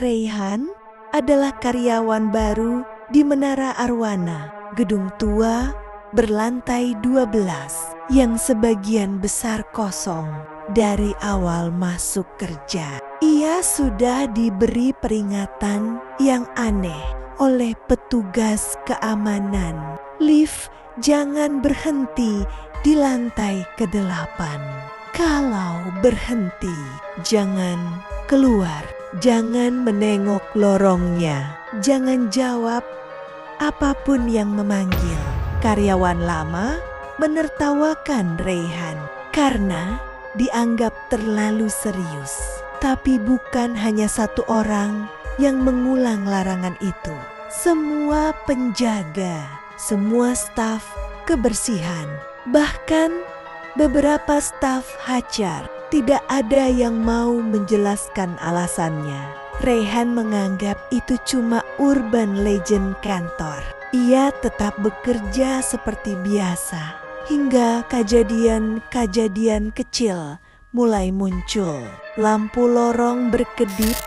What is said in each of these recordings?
Raihan adalah karyawan baru di Menara Arwana, gedung tua berlantai 12 yang sebagian besar kosong dari awal masuk kerja. Ia sudah diberi peringatan yang aneh oleh petugas keamanan. Lift jangan berhenti di lantai ke-8. Kalau berhenti, jangan keluar. Jangan menengok lorongnya. Jangan jawab apapun yang memanggil. Karyawan lama menertawakan Raihan karena dianggap terlalu serius. Tapi bukan hanya satu orang yang mengulang larangan itu. Semua penjaga, semua staf kebersihan, bahkan beberapa staf HR, tidak ada yang mau menjelaskan alasannya. Raihan menganggap itu cuma urban legend kantor. Ia tetap bekerja seperti biasa hingga kejadian-kejadian kecil mulai muncul. Lampu lorong berkedip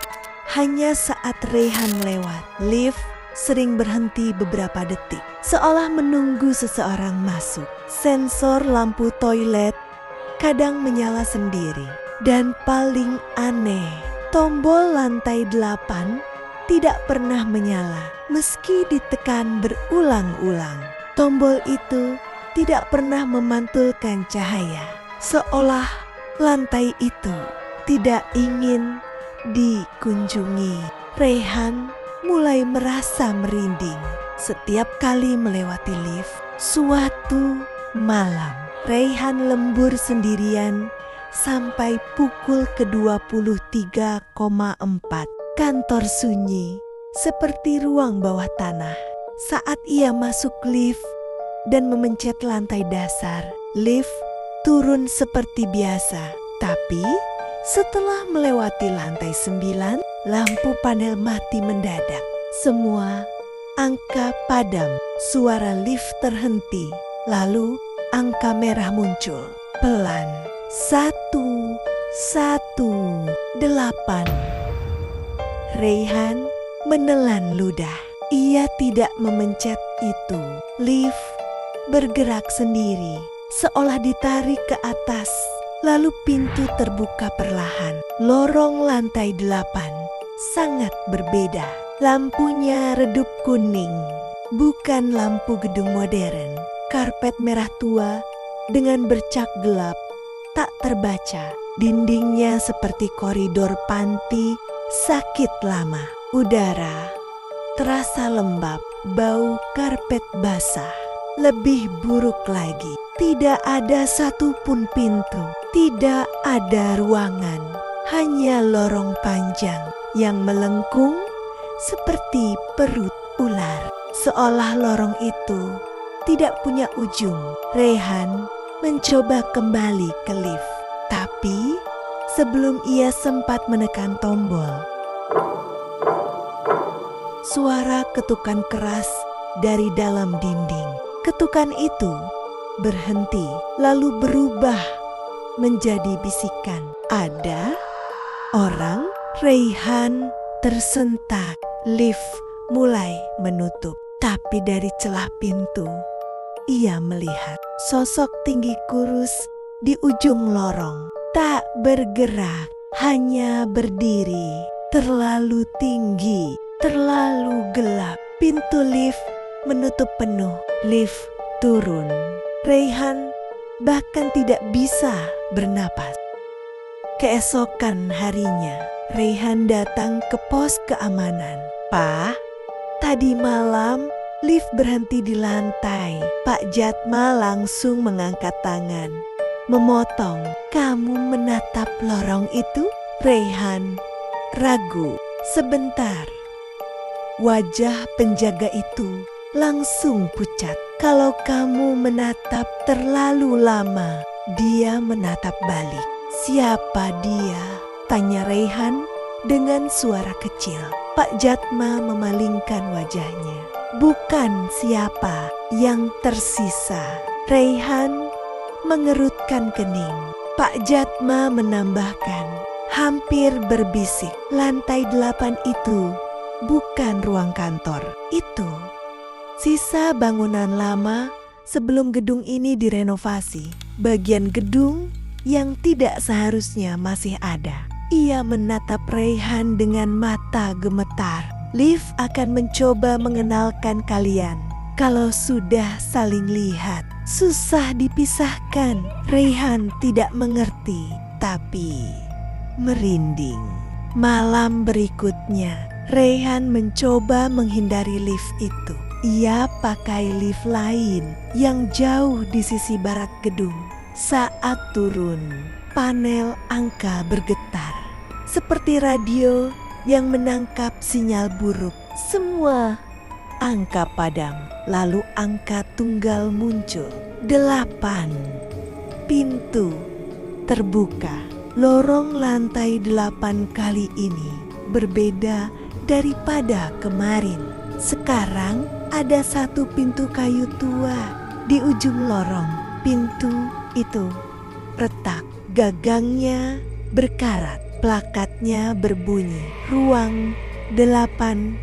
hanya saat Raihan lewat. Lift sering berhenti beberapa detik, seolah menunggu seseorang masuk. Sensor lampu toilet kadang menyala sendiri. Dan paling aneh, tombol lantai 8 tidak pernah menyala meski ditekan berulang-ulang. Tombol itu tidak pernah memantulkan cahaya, seolah lantai itu tidak ingin dikunjungi. Raihan mulai merasa merinding setiap kali melewati lift. Suatu malam, Raihan lembur sendirian sampai pukul ke-23,4. Kantor sunyi seperti ruang bawah tanah. Saat ia masuk lift dan memencet lantai dasar, lift turun seperti biasa. Tapi setelah melewati lantai 9, lampu panel mati mendadak. Semua angka padam, suara lift terhenti. Lalu angka merah muncul, pelan. 118. Raihan menelan ludah. Ia tidak memencet itu. Lift bergerak sendiri, seolah ditarik ke atas. Lalu pintu terbuka perlahan. Lorong lantai 8 sangat berbeda. Lampunya redup kuning, bukan lampu gedung modern. Karpet merah tua dengan bercak gelap tak terbaca. Dindingnya seperti koridor panti sakit lama. Udara terasa lembab, bau karpet basah. Lebih buruk lagi, tidak ada satupun pintu, tidak ada ruangan, hanya lorong panjang yang melengkung seperti perut ular. Seolah lorong itu tidak punya ujung. Raihan mencoba kembali ke lift, tapi sebelum ia sempat menekan tombol, suara ketukan keras dari dalam dinding. Ketukan itu berhenti, lalu berubah menjadi bisikan. Ada orang. Raihan tersentak. Lift mulai menutup, tapi dari celah pintu ia melihat sosok tinggi kurus di ujung lorong. Tak bergerak, hanya berdiri. Terlalu tinggi, terlalu gelap. Pintu lift menutup penuh. Lift turun. Raihan bahkan tidak bisa bernapas. Keesokan harinya, Raihan datang ke pos keamanan. "Pak, tadi malam lift berhenti di lantai." Pak Jatma langsung mengangkat tangan, memotong. "Kamu menatap lorong itu?" Raihan ragu sebentar. Wajah penjaga itu langsung pucat. "Kalau kamu menatap terlalu lama." Dia menatap balik. "Siapa dia?" tanya Raihan dengan suara kecil. Pak Jatma memalingkan wajahnya. "Bukan siapa, yang tersisa." Raihan mengerutkan kening. Pak Jatma menambahkan, hampir berbisik. Lantai 8 itu bukan ruang kantor. Itu sisa bangunan lama sebelum gedung ini direnovasi. Bagian gedung yang tidak seharusnya masih ada. Ia menatap Rayhan dengan mata gemetar. Liv akan mencoba mengenalkan kalian. Kalau sudah saling lihat, susah dipisahkan. Rayhan tidak mengerti, tapi merinding. Malam berikutnya, Rayhan mencoba menghindari lift itu. Ia pakai lift lain yang jauh di sisi barat gedung. Saat turun, panel angka bergetar. Seperti radio yang menangkap sinyal buruk. Semua angka padam. Lalu angka tunggal muncul. 8. Pintu terbuka. Lorong lantai 8 kali ini berbeda daripada kemarin. Sekarang ada satu pintu kayu tua di ujung lorong. Pintu itu retak, gagangnya berkarat, plakatnya berbunyi ruang 812.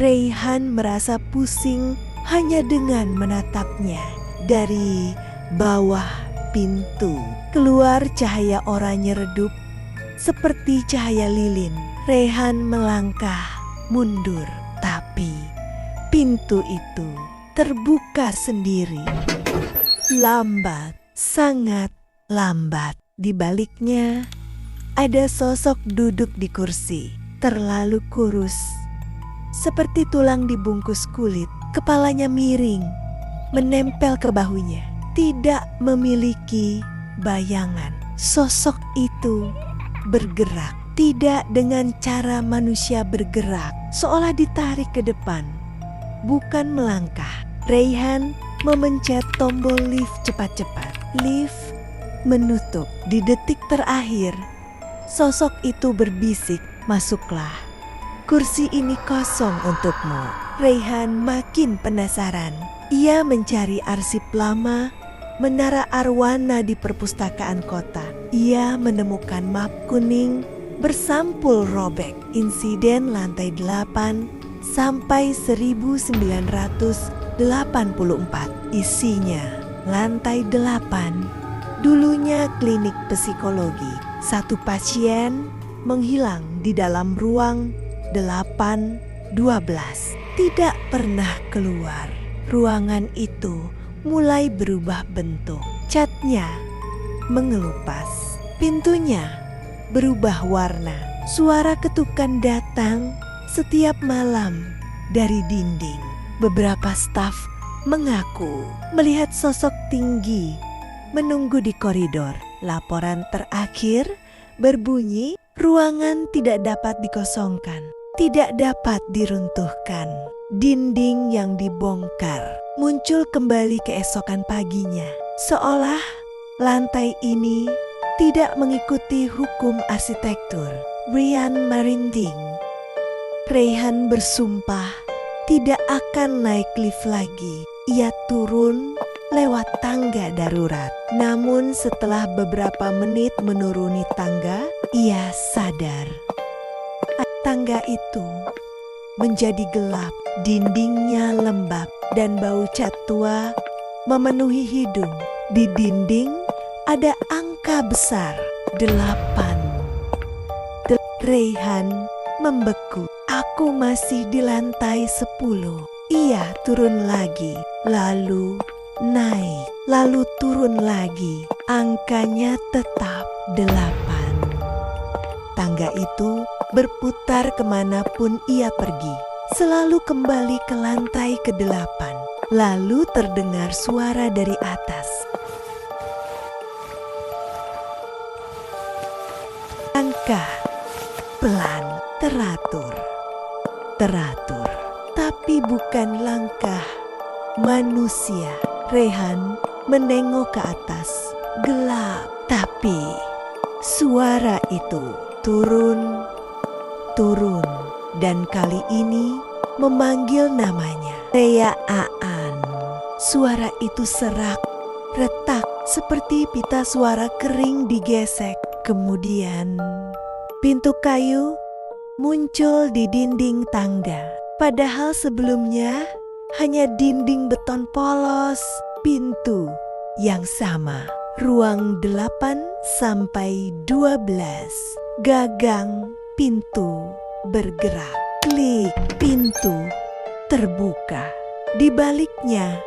Rayhan merasa pusing hanya dengan menatapnya. Dari bawah pintu keluar cahaya oranye redup seperti cahaya lilin. Rayhan melangkah mundur, tapi pintu itu terbuka sendiri. Lambat, sangat lambat. Di baliknya ada sosok duduk di kursi, terlalu kurus, seperti tulang dibungkus kulit. Kepalanya miring, menempel ke bahunya. Tidak memiliki bayangan. Sosok itu bergerak, tidak dengan cara manusia bergerak, seolah ditarik ke depan, bukan melangkah. Rayhan memencet tombol lift cepat-cepat. Lift menutup. Di detik terakhir, sosok itu berbisik, "Masuklah. Kursi ini kosong untukmu." Rayhan makin penasaran. Ia mencari arsip lama, menara arwana di perpustakaan kota. Ia menemukan map kuning bersampul robek. Insiden lantai 8 sampai 1984. Isinya, lantai 8 dulunya klinik psikologi. Satu pasien menghilang di dalam ruang 812. Tidak pernah keluar. Ruangan itu mulai berubah bentuk. Catnya mengelupas. Pintunya berubah warna. Suara ketukan datang setiap malam dari dinding. Beberapa staf mengaku melihat sosok tinggi menunggu di koridor. Laporan terakhir berbunyi, ruangan tidak dapat dikosongkan, tidak dapat diruntuhkan. Dinding yang dibongkar muncul kembali keesokan paginya, seolah lantai ini tidak mengikuti hukum arsitektur. Ryan merinding. Rayhan bersumpah tidak akan naik lift lagi. Ia turun lewat tangga darurat. Namun setelah beberapa menit menuruni tangga, ia sadar. Tangga itu menjadi gelap, dindingnya lembab dan bau cat tua memenuhi hidung. Di dinding ada angka besar 8. Rayhan membeku. Aku masih di lantai 10. Ia turun lagi, lalu naik, lalu turun lagi. Angkanya tetap 8. Tangga itu berputar kemanapun ia pergi, selalu kembali ke lantai ke-8. Lalu terdengar suara dari atas. Langkah pelan, teratur, tapi bukan langkah manusia. Rayhan menengok ke atas, gelap, tapi suara itu turun, dan kali ini memanggil namanya. Rea Aan. Suara itu serak, retak, seperti pita suara kering digesek. Kemudian pintu kayu muncul di dinding tangga. Padahal sebelumnya hanya dinding beton polos, pintu yang sama. Ruang 8 sampai 12. Gagang pintu bergerak. Klik, pintu terbuka. Di baliknya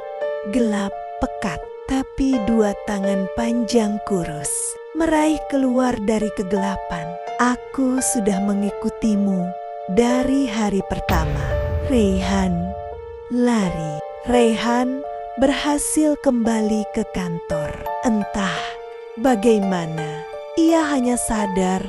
gelap pekat, tapi dua tangan panjang kurus meraih keluar dari kegelapan. Aku sudah mengikutimu dari hari pertama. Rayhan lari. Rayhan berhasil kembali ke kantor. Entah bagaimana, ia hanya sadar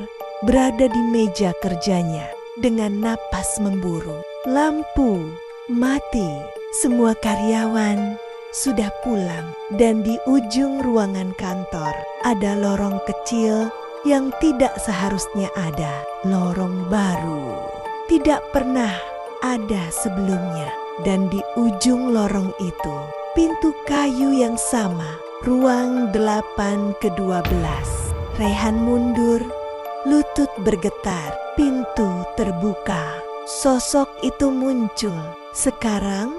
berada di meja kerjanya dengan napas memburu. Lampu mati, semua karyawan sudah pulang, dan di ujung ruangan kantor ada lorong kecil yang tidak seharusnya ada. Lorong baru, tidak pernah ada sebelumnya. Dan di ujung lorong itu, pintu kayu yang sama, ruang 8 ke 12. Rayhan mundur, lutut bergetar, pintu terbuka. Sosok itu muncul, sekarang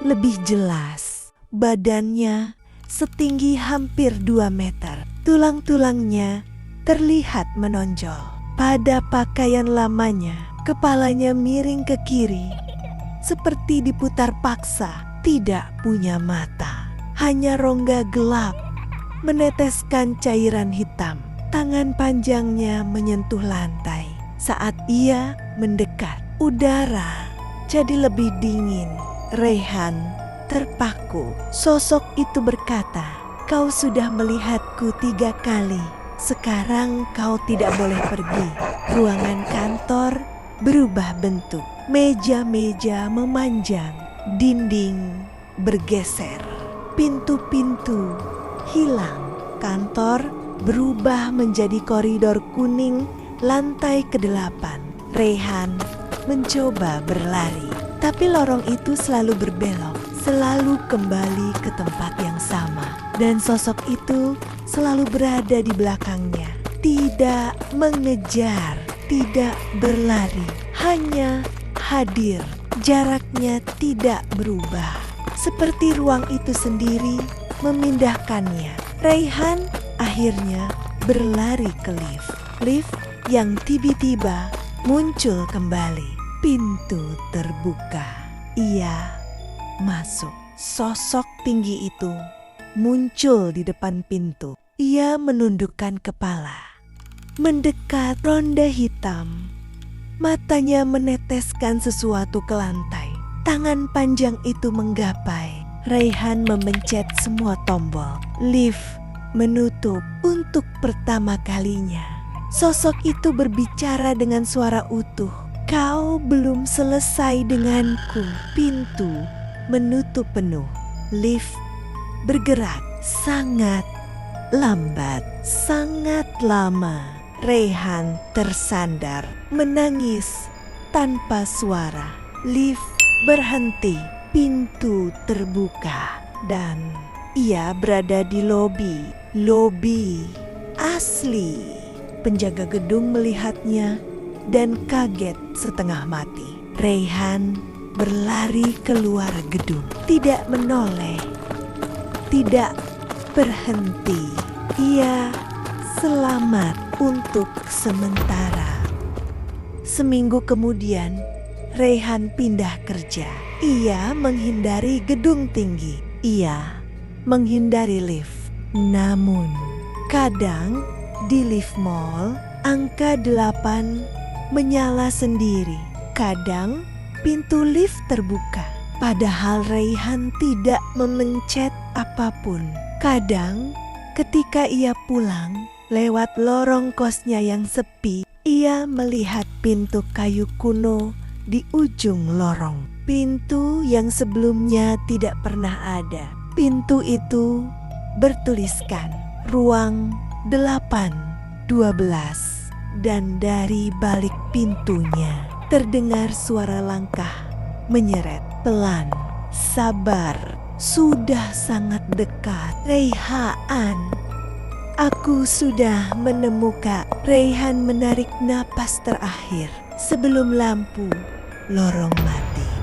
lebih jelas. Badannya setinggi hampir 2 meter. Tulang-tulangnya terlihat menonjol. Pada pakaian lamanya, kepalanya miring ke kiri, seperti diputar paksa, tidak punya mata. Hanya rongga gelap meneteskan cairan hitam. Tangan panjangnya menyentuh lantai. Saat ia mendekat, udara jadi lebih dingin. Rayhan terpaku. Sosok itu berkata, "Kau sudah melihatku 3 kali. Sekarang kau tidak boleh pergi." Ruangan kantor berubah bentuk. Meja-meja memanjang, dinding bergeser, pintu-pintu hilang. Kantor berubah menjadi koridor kuning, lantai ke-8. Rayhan mencoba berlari, tapi lorong itu selalu berbelok, selalu kembali ke tempat yang sama. Dan sosok itu selalu berada di belakangnya, tidak mengejar, tidak berlari, hanya hadir. Jaraknya tidak berubah, seperti ruang itu sendiri memindahkannya. Rayhan akhirnya berlari ke lift. Lift yang tiba-tiba muncul kembali. Pintu terbuka. Ia masuk. Sosok tinggi itu muncul di depan pintu. Ia menundukkan kepala, mendekat ronda hitam. Matanya meneteskan sesuatu ke lantai. Tangan panjang itu menggapai. Rayhan memencet semua tombol. Lift menutup untuk pertama kalinya. Sosok itu berbicara dengan suara utuh. "Kau belum selesai denganku." Pintu menutup penuh. Lift bergerak sangat lambat, sangat lama. Rayhan tersandar, menangis tanpa suara. Lift berhenti, pintu terbuka, dan ia berada di lobi. Lobi asli. Penjaga gedung melihatnya dan kaget setengah mati. Rayhan berlari keluar gedung, tidak menoleh, tidak berhenti. Ia selamat untuk sementara. Seminggu kemudian, Rayhan pindah kerja. Ia menghindari gedung tinggi. Ia menghindari lift. Namun, kadang di lift mall, angka 8 menyala sendiri. Kadang pintu lift terbuka, padahal Rayhan tidak memencet apapun. Kadang ketika ia pulang lewat lorong kosnya yang sepi, ia melihat pintu kayu kuno di ujung lorong. Pintu yang sebelumnya tidak pernah ada. Pintu itu bertuliskan ruang 812, dan dari balik pintunya terdengar suara langkah menyeret pelan. "Sabar, sudah sangat dekat, Rayhan." Aku sudah menemukan. Raihan menarik napas terakhir sebelum lampu lorong mati.